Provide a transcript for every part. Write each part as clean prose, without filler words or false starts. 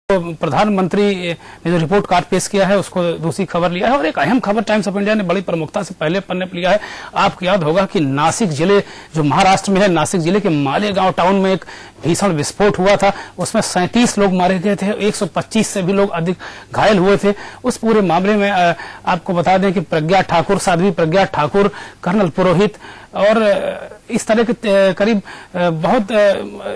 तो प्रधानमंत्री ने जो रिपोर्ट कार्ड पेश किया है उसको दूसरी खबर लिया है और एक अहम खबर टाइम्स ऑफ इंडिया ने बड़ी प्रमुखता से पहले पन्ने पर लिया है। आपको याद होगा कि नासिक जिले जो महाराष्ट्र में है, नासिक जिले के मालेगांव टाउन में एक भीषण विस्फोट हुआ था। उसमें 37 लोग मारे गए थे, 125 से भी लोग अधिक घायल हुए थे। उस पूरे मामले में आपको बता दें कि प्रज्ञा ठाकुर, साध्वी प्रज्ञा ठाकुर, कर्नल पुरोहित और इस तरह के करीब बहुत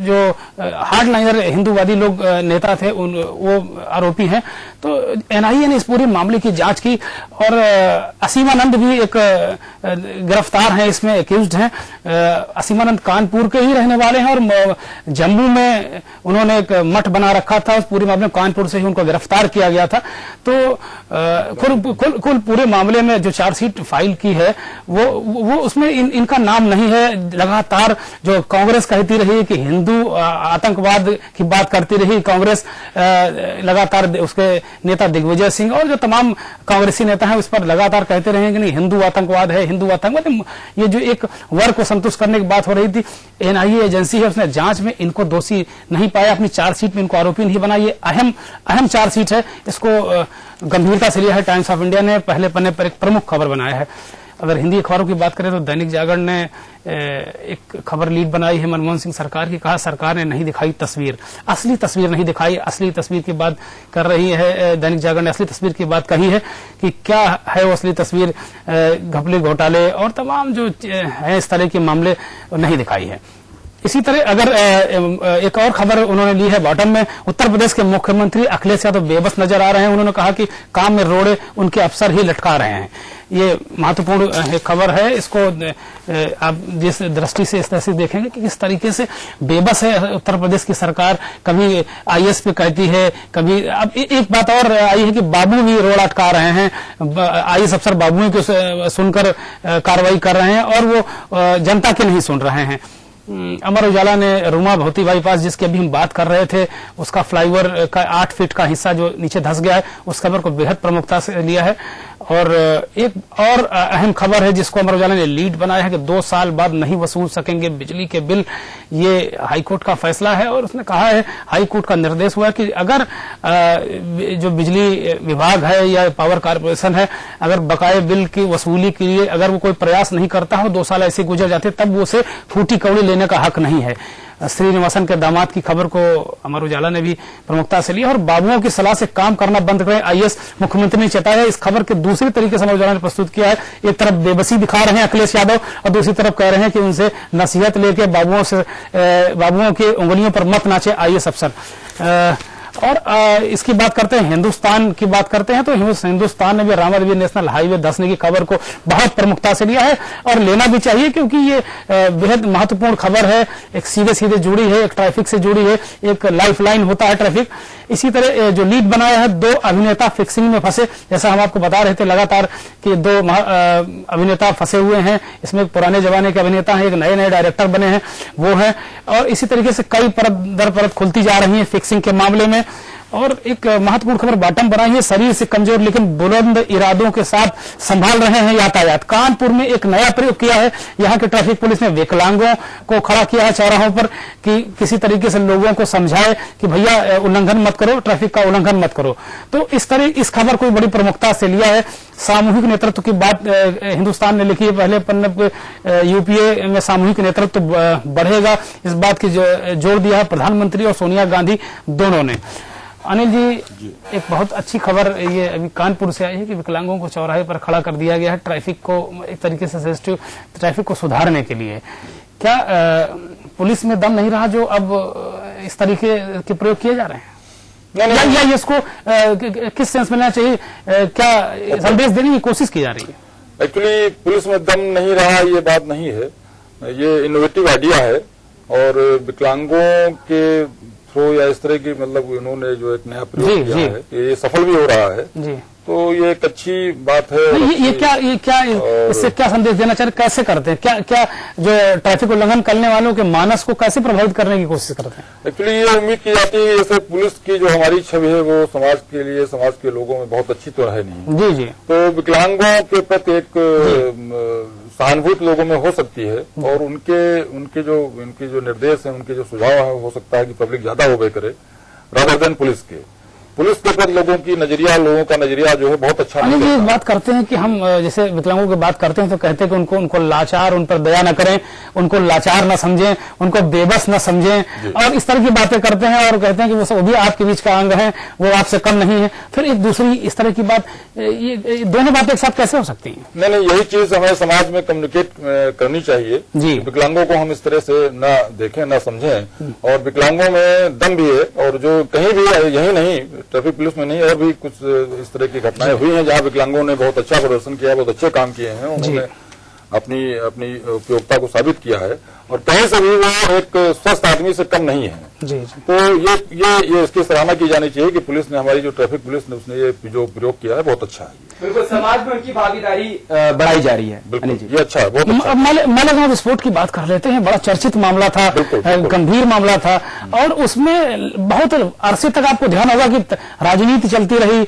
जो हार्डलाइनर हिंदूवादी लोग नेता थे वो आरोपी हैं। तो एनआईए ने इस पूरे मामले की जांच की और असीमानंद भी एक गिरफ्तार हैं, इसमें एक्यूज्ड हैं। असीमानंद कानपुर के ही रहने वाले हैं और जम्मू में उन्होंने एक मठ बना रखा था। उस पूरे मामले में कानपुर से ही उनको गिरफ्तार किया गया था। तो कुल पूरे मामले में जो चार्जशीट फाइल की है वो उसमें इनका नाम नहीं है। लगातार जो कांग्रेस कहती रही कि हिंदू आतंकवाद की बात करती रही कांग्रेस, लगातार उसके नेता दिग्विजय सिंह और जो तमाम कांग्रेसी नेता हैं उस पर लगातार कहते रहे कि नहीं हिंदू आतंकवाद है, हिंदू आतंकवाद। ये जो एक वर्ग को संतुष्ट करने की बात हो रही थी, एनआईए एजेंसी है उसने जांच में इनको दोषी नहीं पाया, अपनी चार्जशीट में इनको आरोपी नहीं बनाया। ये अहम चार्जशीट है, इसको गंभीरता से लिया है टाइम्स ऑफ इंडिया ने, पहले पन्ने पर एक प्रमुख खबर बनाया है। अगर हिंदी अखबारों की बात करें तो दैनिक जागरण ने एक खबर लीड बनाई है मनमोहन सिंह सरकार की। कहा सरकार ने नहीं दिखाई तस्वीर, असली तस्वीर नहीं दिखाई। असली तस्वीर की बात कर रही है दैनिक जागरण ने, असली तस्वीर की बात कही है कि क्या है वो असली तस्वीर। घपले घोटाले और तमाम जो है इस तरह के मामले नहीं दिखाई है। इसी तरह अगर एक और खबर उन्होंने ली है बॉटम में, उत्तर प्रदेश के मुख्यमंत्री अखिलेश यादव बेबस नजर आ रहे हैं। उन्होंने कहा कि काम में रोड़े उनके अफसर ही लटका रहे हैं। ये महत्वपूर्ण खबर है। इसको आप जिस दृष्टि से इस तरह से देखेंगे कि किस तरीके से बेबस है उत्तर प्रदेश की सरकार। कभी आईएएस पे कहती है, कभी अब एक बात और आई है कि बाबू भी रोड अटका रहे हैं। आईएएस अफसर बाबू को सुनकर कार्रवाई कर रहे हैं और वो जनता के नहीं सुन रहे हैं। अमर उजाला ने रूमा भोती बाईपास जिसकी अभी हम बात कर रहे थे, उसका फ्लाईओवर का 8 फीट का हिस्सा जो नीचे धंस गया है, उस खबर को बेहद प्रमुखता से लिया है। और एक और अहम खबर है जिसको अमर उजाला ने लीड बनाया है कि 2 साल बाद नहीं वसूल सकेंगे बिजली के बिल। ये हाईकोर्ट का फैसला है और उसने कहा है, हाईकोर्ट का निर्देश हुआ है कि अगर जो बिजली विभाग है या पावर कारपोरेशन है, अगर बकाये बिल की वसूली के लिए अगर वो कोई प्रयास नहीं करता हो, 2 साल ऐसे गुजर जाते तब वो उसे फूटी कौड़ी लेने का हक नहीं है। श्रीनिवासन के दामाद की खबर को अमर उजाला ने भी प्रमुखता से लिया और बाबुओं की सलाह से काम करना बंद करें आईएएस मुख्यमंत्री ने चेताया। इस खबर के दूसरी तरीके से अमर उजाला ने प्रस्तुत किया है। एक तरफ बेबसी दिखा रहे हैं अखिलेश यादव और दूसरी तरफ कह रहे हैं कि उनसे नसीहत लेके बाबुओं की उंगलियों पर मत नाचे आईएएस अफसर। और इसकी बात करते हैं, हिंदुस्तान की बात करते हैं तो हिंदुस्तान ने भी रामादेवी नेशनल हाईवे धंसने की खबर को बहुत प्रमुखता से लिया है और लेना भी चाहिए क्योंकि ये बेहद महत्वपूर्ण खबर है। एक सीधे जुड़ी है, एक ट्रैफिक से जुड़ी है, एक लाइफलाइन होता है ट्रैफिक। इसी तरह जो लीड बनाया है, 2 अभिनेता फिक्सिंग में फंसे, जैसा हम आपको बता रहे थे लगातार कि 2 अभिनेता फंसे हुए हैं। इसमें पुराने जमाने के अभिनेता हैं, एक नए डायरेक्टर बने हैं वो है। और इसी तरीके से कई परत दर परत खुलती जा रही है फिक्सिंग के मामले में। और एक महत्वपूर्ण खबर बॉटम बनाई है, शरीर से कमजोर लेकिन बुलंद इरादों के साथ संभाल रहे हैं यातायात। कानपुर में एक नया प्रयोग किया है। यहाँ के ट्रैफिक पुलिस ने विकलांगों को खड़ा किया है चौराहों पर कि किसी तरीके से लोगों को समझाए कि भैया उल्लंघन मत करो, ट्रैफिक का उल्लंघन मत करो। तो इस तरह इस खबर को बड़ी प्रमुखता से लिया है। सामूहिक नेतृत्व की बात हिंदुस्तान ने लिखी है पहले पन्ने पर। यूपीए में सामूहिक नेतृत्व बढ़ेगा, इस बात की जोर दिया है प्रधानमंत्री और सोनिया गांधी दोनों ने। अनिल जी, एक बहुत अच्छी खबर ये अभी कानपुर से आई है कि विकलांगों को चौराहे पर खड़ा कर दिया गया है ट्रैफिक को एक तरीके से सेंसिटिव ट्रैफिक को सुधारने के लिए। क्या पुलिस में दम नहीं रहा जो अब इस तरीके के प्रयोग किए जा रहे हैं या इसको किस सेंस में लेना चाहिए? क्या संदेश देने की कोशिश की जा रही है? एक्चुअली पुलिस में दम नहीं रहा ये बात नहीं है, ये इनोवेटिव आइडिया है और विकलांगों के या इस तरह की मतलब इन्होंने जो एक नया प्रयोग किया है ये सफल भी हो रहा है जी। तो ये एक अच्छी बात है। ये क्या इससे क्या संदेश देना चाहिए, कैसे करते हैं, क्या जो ट्रैफिक उल्लंघन करने वालों के मानस को कैसे प्रभावित करने की कोशिश करते हैं? एक्चुअली ये उम्मीद की जाती है जैसे पुलिस की जो हमारी छवि है वो समाज के लिए, समाज के लोगों में बहुत अच्छी तो है नहीं जी जी। तो विकलांगों के प्रति एक सहानुभूति लोगों में हो सकती है और उनके जो निर्देश हैं, उनके जो सुझाव है, हो सकता है कि पब्लिक ज्यादा ओबे करे रादर देन पुलिस के। पुलिस के प्रति लोगों का नजरिया जो है बहुत अच्छा नहीं। ये बात करते हैं कि हम जैसे विकलांगों की बात करते हैं तो कहते हैं कि उनको लाचार, उन पर दया न करें, उनको लाचार न समझें, उनको बेबस न समझें, और इस तरह की बातें करते हैं और कहते हैं कि वो भी आपके बीच का अंग है, वो आपसे कम नहीं है। फिर एक दूसरी इस तरह की बात, ये दोनों बातें एक साथ कैसे हो सकती हैं? नहीं, यही चीज हमें समाज में कम्युनिकेट करनी चाहिए जी। विकलांगों को हम इस तरह से न देखें, न समझें, और विकलांगों में दम भी है, और जो कहीं भी यही नहीं, ट्रैफिक पुलिस में नहीं, और भी कुछ इस तरह की घटनाएं हुई हैं जहां विकलांगों ने बहुत अच्छा प्रदर्शन किया है, बहुत अच्छे काम किए हैं, उन्होंने अपनी उपयोगिता को साबित किया है, और कहीं से भी वो एक स्वस्थ आदमी से कम नहीं है जी। तो ये इसकी सराहना की जानी चाहिए कि पुलिस ने, हमारी जो ट्रैफिक पुलिस ने, उसने ये जो प्रयोग किया है बहुत अच्छा है। बिल्कुल, समाज में उनकी भागीदारी बढ़ाई जा रही है। बिल्कुल, ये अच्छा है, बहुत अच्छा। मालेगांव विस्फोट की बात कर लेते हैं। बड़ा चर्चित मामला था, गंभीर मामला था, और उसमें बहुत अरसे तक आपको ध्यान होगा कि राजनीति चलती रही।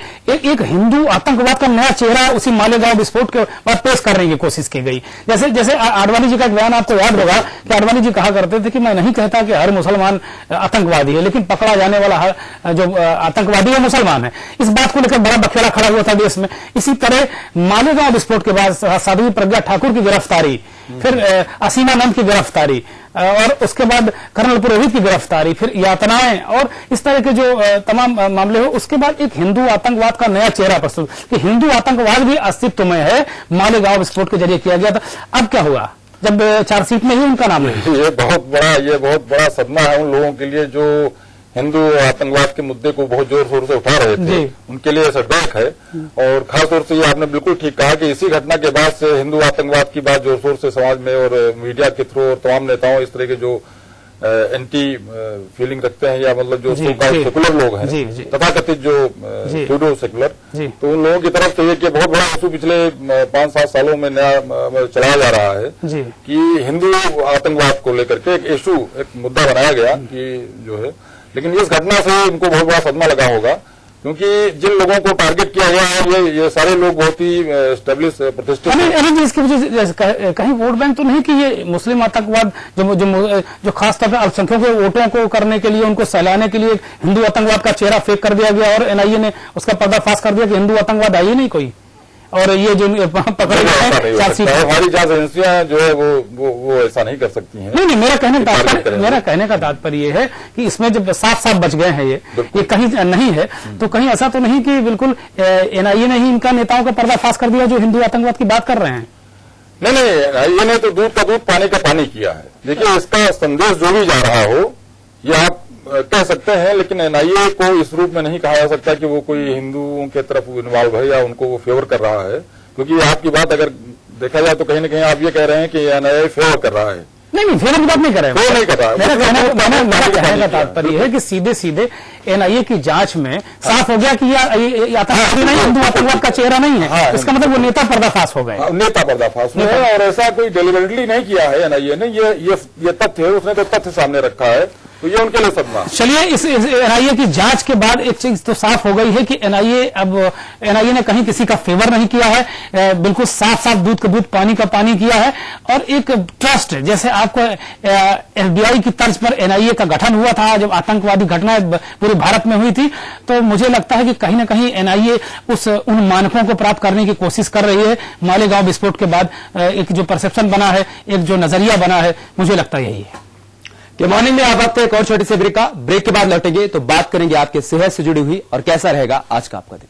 एक हिंदू आतंकवाद का नया चेहरा उसी मालेगांव विस्फोट के बाद पेश करने की कोशिश की गई। जैसे आडवाणी जी का बयान आपको याद होगा कि आडवाणी जी कहा करते थे कि मैं नहीं कहता कि हर मुसलमान आतंकवादी है, लेकिन पकड़ा जाने वाला जो आतंकवादी है मुसलमान है। इस बात को लेकर बड़ा बखेड़ा खड़ा हुआ था देश में। इसी तरह मालेगांव विस्फोट के बाद साध्वी प्रज्ञा ठाकुर की गिरफ्तारी, फिर असीमानंद की गिरफ्तारी, और उसके बाद कर्नल पुरोहित की गिरफ्तारी, फिर यातनाएं, और इस तरह के जो तमाम मामले हो, उसके बाद एक हिंदू आतंकवाद का नया चेहरा प्रस्तुत कि हिंदू आतंकवाद भी अस्तित्व में है, मालेगांव विस्फोट के जरिए किया गया था। अब क्या हुआ जब चार्जशीट में ही उनका नाम है? ये बहुत बड़ा सदमा है उन लोगों के लिए जो हिंदू आतंकवाद के मुद्दे को बहुत जोर शोर से उठा रहे थे, उनके लिए सेटबैक है। और खासतौर से ये आपने बिल्कुल ठीक कहा कि इसी घटना के बाद से हिंदू आतंकवाद की बात जोर शोर से समाज में और मीडिया के थ्रू और तमाम नेताओं, इस तरह के जो एंटी फीलिंग रखते हैं, या मतलब जो सेकुलर लोग हैं, तथाकथित जो सूडो सेकुलर, तो उन लोगों की तरफ से ये बहुत बड़ा इशू पिछले 5-7 सालों में नया चलाया जा रहा है कि हिंदू आतंकवाद को लेकर के एक इशू, एक मुद्दा बनाया गया कि जो है, लेकिन इस घटना से इनको बहुत बड़ा सदमा लगा होगा, क्योंकि जिन लोगों को टारगेट किया गया है ये सारे लोग बहुत ही एस्टेब्लिश प्रतिष्ठित हैं। इसकी वजह से कहीं वोट बैंक तो नहीं कि ये मुस्लिम आतंकवाद जो खासतौर पर अल्पसंख्यकों के वोटों को करने के लिए, उनको सहलाने के लिए हिंदू आतंकवाद का चेहरा फेक कर दिया गया, और एनआईए ने उसका पर्दाफाश कर दिया कि हिंदू आतंकवाद है ही नहीं कोई, और ये जो पकड़े गए हैं हमारी जांच एजेंसियां जो है वो ऐसा नहीं कर सकती हैं। नहीं, मेरा कहने का तात्पर्य ये है कि इसमें जब साफ बच गए हैं ये कहीं नहीं है, तो कहीं ऐसा तो नहीं कि बिल्कुल एनआईए ने ही इनका नेताओं का पर्दाफाश कर दिया जो हिंदू आतंकवाद की बात कर रहे हैं। नहीं, एनआईए ने तो दूध का दूध पानी का पानी किया है। देखिए, इसका संदेश जो भी जा रहा हो, ये आप कह सकते हैं, लेकिन एनआईए को इस रूप में नहीं कहा जा सकता कि वो कोई हिंदुओं के तरफ इन्वॉल्व है या उनको वो फेवर कर रहा है, क्योंकि आपकी बात अगर देखा जाए तो कहीं न कहीं आप ये कह रहे हैं कि एनआईए फेवर कर रहा है। नहीं, फेवर की बात नहीं कर रहे हैं, वो नहीं कर रहा है। मेरा कहने का तात्पर्य है कि सीधे एनआईए की जांच में साफ हो गया कि ये आतंकवादी नहीं, हिंदू आतंकवाद का चेहरा नहीं है। इसका मतलब वो नेता पर्दाफास हो गए, नेता पर्दाफास हुआ है, और ऐसा कोई डेलिबरेटली नहीं किया है एनआईए ने। ये तथ्य है, उसने तो तथ्य सामने रखा है, तो ये उनके लिए सदमा। चलिए, इस एनआईए की जांच के बाद एक चीज तो साफ हो गई है कि एनआईए ने कहीं किसी का फेवर नहीं किया है, बिल्कुल साफ दूध का दूध पानी का पानी किया है, और एक ट्रस्ट, जैसे आपको एफबीआई की तर्ज पर एनआईए का गठन हुआ था जब आतंकवादी घटनाएं पूरे भारत में हुई थी, तो मुझे लगता है कि कहीं ना कहीं एनआईए उन मानकों को प्राप्त करने की कोशिश कर रही है। मालेगांव विस्फोट के बाद एक जो परसेप्शन बना है, एक जो नजरिया बना है, मुझे लगता यही है। कि मॉर्निंग में आप वक्त एक और छोटे से ब्रेक के बाद लौटेंगे तो बात करेंगे आपके सेहत से जुड़ी हुई और कैसा रहेगा आज का आपका दिन।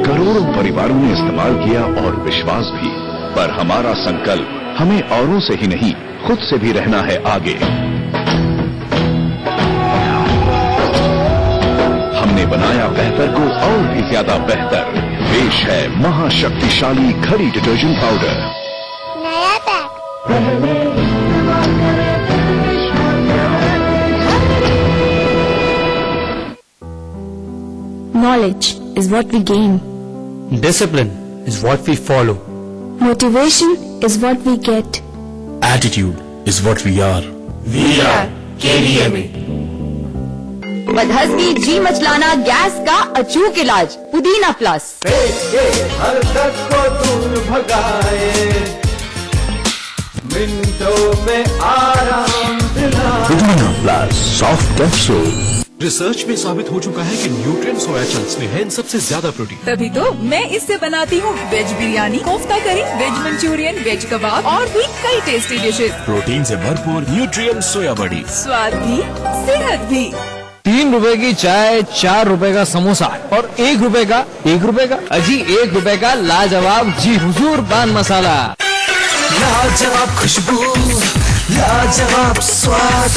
करोड़ों परिवारों ने इस्तेमाल किया और विश्वास भी, पर हमारा संकल्प हमें औरों से ही नहीं खुद से भी रहना है आगे। हमने बनाया बेहतर को और भी ज्यादा बेहतर। पेश है महाशक्तिशाली घड़ी डिटर्जेंट पाउडर। नया pack. Knowledge is what we gain. Discipline is what we follow. Motivation is what we get. Attitude is what we are. We are KDMA. बदहजमी जी मचलाना गैस का अचूक इलाज पुदीना प्लस। हर दर्द को भगाए, मिनटों में आराम दिलाए। Vitamin plus soft capsule. Research में साबित हो चुका है कि न्यूट्रिएंट सोया चंक्स में है सबसे ज्यादा प्रोटीन। तभी तो मैं इससे बनाती हूँ वेज बिरयानी, कोफ्ता करी, वेज मंचूरियन, वेज कबाब और भी कई टेस्टी डिशेज। प्रोटीन से भरपूर न्यूट्रिएंट सोया बड़ी, स्वाद भी सेहत भी। 3 रुपए की चाय, 4 रुपए का समोसा और 1 रुपए का अजी 1 रुपए का लाजवाब जी हुजूर पान मसाला। लाजवाब खुशबू, लाजवाब स्वाद,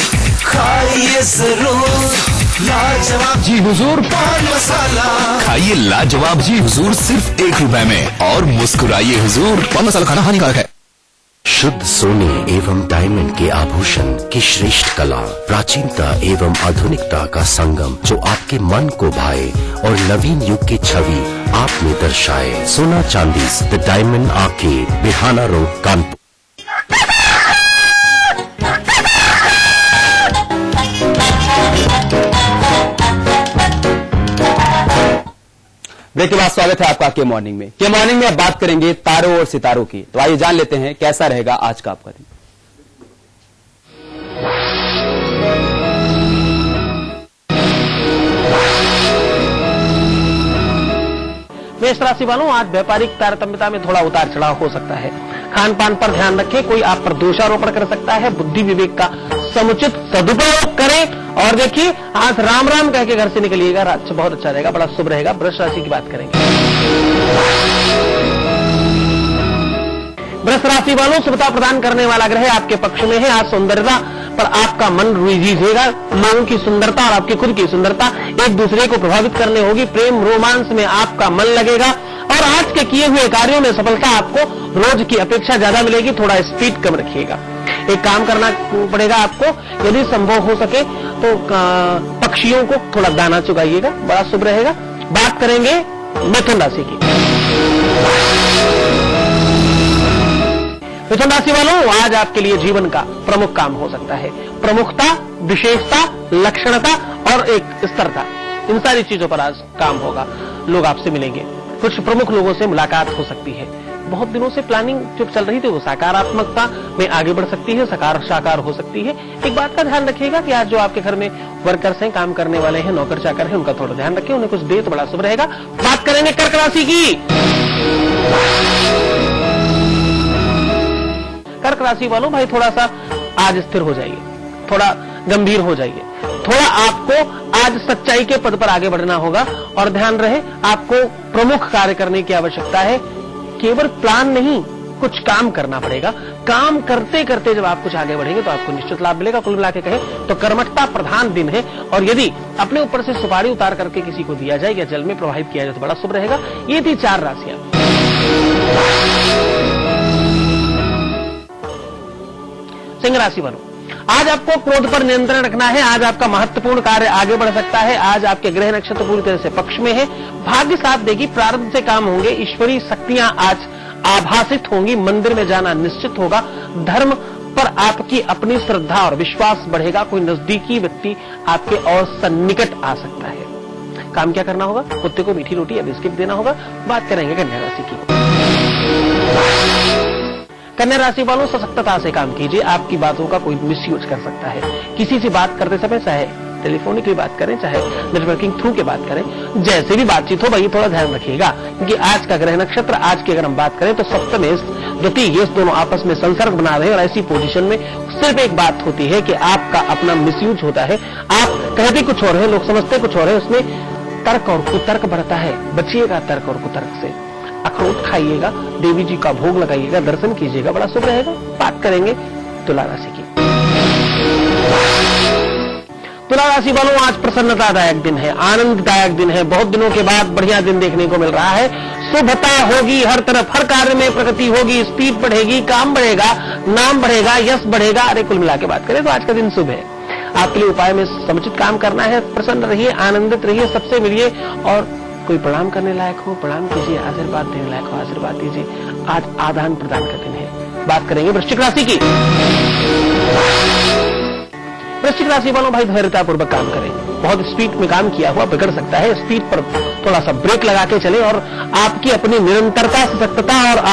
खाइए जरूर लाजवाब जी हुजूर पान मसाला। खाइए लाजवाब जी हुजूर सिर्फ 1 रुपए में और मुस्कुराइए हुजूर। पान मसाला खाना हानिकारक है। शुद्ध सोने एवं डायमंड के आभूषण की श्रेष्ठ कला, प्राचीनता एवं आधुनिकता का संगम जो आपके मन को भाए और नवीन युग की छवि आप में दर्शाए। सोना चांदी the diamond arcade, Bihana road, Kanpur. Break के बाद स्वागत है आपका के मॉर्निंग में। के मॉर्निंग में अब बात करेंगे तारों और सितारों की। तो आइए जान लेते हैं कैसा रहेगा आज का आपका दिन। मेष राशि वालों, आज व्यापारिक तारतम्यता में थोड़ा उतार चढ़ाव हो सकता है। खान पान पर ध्यान रखें, कोई आप पर दोषारोपण कर सकता है। बुद्धि विवेक का समुचित सदुपयोग करें और देखिए आज राम राम कह के घर से निकलिएगा, रात बहुत अच्छा रहेगा, बड़ा शुभ रहेगा। वृष राशि की बात करेंगे। वृष राशि वालों, शुभता प्रदान करने वाला ग्रह आपके पक्ष में है। आज सौंदर्यता पर आपका मन रिझेगा। लोगों की सुंदरता और आपकी खुद की सुंदरता एक दूसरे को प्रभावित करने होगी। प्रेम रोमांस में आपका मन लगेगा और आज के किए हुए कार्यों में सफलता आपको रोज की अपेक्षा ज्यादा मिलेगी। थोड़ा स्पीड कम रखिएगा। एक काम करना पड़ेगा आपको, यदि संभव हो सके तो पक्षियों को थोड़ा दाना चुगाइएगा, बड़ा शुभ रहेगा। बात करेंगे मिथुन राशि की। मिथुन राशि वालों, आज आपके लिए जीवन का प्रमुख काम हो सकता है। प्रमुखता, विशेषता, लक्षणता और एक स्थिरता, इन सारी चीजों पर आज काम होगा। लोग आपसे मिलेंगे, कुछ प्रमुख लोगों से मुलाकात हो सकती है। बहुत दिनों से प्लानिंग जो चल रही थी वो सकारात्मकता में आगे बढ़ सकती है, साकार हो सकती है। एक बात का ध्यान रखिएगा कि आज जो आपके घर में वर्कर्स हैं, काम करने वाले हैं, नौकर चाकर हैं, उनका थोड़ा ध्यान रखें, उन्हें कुछ दे तो बड़ा शुभ रहेगा। बात करेंगे कर्क राशि की। कर्क राशि वालों, भाई थोड़ा सा आज स्थिर हो जाइए, थोड़ा गंभीर हो जाइए, थोड़ा आपको आज सच्चाई के पद पर आगे बढ़ना होगा और ध्यान रहे आपको प्रमुख कार्य करने की आवश्यकता है। केवल प्लान नहीं, कुछ काम करना पड़ेगा। काम करते करते जब आप कुछ आगे बढ़ेंगे तो आपको निश्चित लाभ मिलेगा। कुल मिला के कहें तो कर्मठता प्रधान दिन है और यदि अपने ऊपर से सुपारी उतार करके किसी को दिया जाए या जल में प्रवाहित किया जाए तो बड़ा शुभ रहेगा। ये थी 4 राशियां। सिंह राशि वालों, आज आपको क्रोध पर नियंत्रण रखना है। आज आपका महत्वपूर्ण कार्य आगे बढ़ सकता है। आज आपके ग्रह नक्षत्र पूरी तरह से पक्ष में है। भाग्य साथ देगी, प्रारब्ध से काम होंगे, ईश्वरीय शक्तियां आज आभासित होंगी। मंदिर में जाना निश्चित होगा। धर्म पर आपकी अपनी श्रद्धा और विश्वास बढ़ेगा। कोई नजदीकी व्यक्ति आपके और सन्निकट आ सकता है। काम क्या करना होगा? कुत्ते को मीठी रोटी या बिस्किट देना होगा। बात करेंगे कन्या राशि की। कन्या राशि वालों, सशक्तता से काम कीजिए। आपकी बातों का कोई मिसयूज कर सकता है। किसी से बात करते समय चाहे टेलीफोनिकली बात करें, चाहे नेटवर्किंग थ्रू के बात करें, जैसे भी बातचीत हो भाई थोड़ा ध्यान रखिएगा, क्योंकि आज का ग्रह नक्षत्र, आज की अगर हम बात करें तो सप्तमेश द्वितीय ये दोनों आपस में संसर्ग बना रहे हैं और ऐसी पोजीशन में सिर्फ एक बात होती है कि आपका अपना मिसयूज होता है। आप कहते कुछ और है, लोग समझते कुछ और है, उसमें तर्क और कुतर्क बढ़ता है। बचिएगा तर्क और कुतर्क से। अखरोट खाइएगा, देवी जी का भोग लगाइएगा, दर्शन कीजिएगा, बड़ा शुभ रहेगा। बात करेंगे तुला राशि की। तुला राशि वालों, आज प्रसन्नतादायक दिन है, आनंददायक दिन है। बहुत दिनों के बाद बढ़िया दिन देखने को मिल रहा है। शुभता होगी हर तरफ, हर कार्य में प्रगति होगी, स्पीड बढ़ेगी, काम बढ़ेगा, नाम बढ़ेगा, यश बढ़ेगा। अरे कुल मिला के बात करें तो आज का दिन शुभ है। आपके लिए उपाय में समुचित काम करना है। प्रसन्न रहिए, आनंदित रहिए, सबसे मिलिए और कोई प्रणाम करने लायक हो प्रणाम कीजिए, आशीर्वाद देने लायक हो आशीर्वाद दीजिए। आज आदान प्रदान का दिन है। बात करेंगे वृश्चिक राशि की। वृश्चिक राशि वालों, भाई धैर्यतापूर्वक काम करें। बहुत स्पीड में काम किया हुआ बिगड़ सकता है। स्पीड पर थोड़ा सा ब्रेक लगा के चले और आपकी अपनी निरंतरता, सशक्तता और आप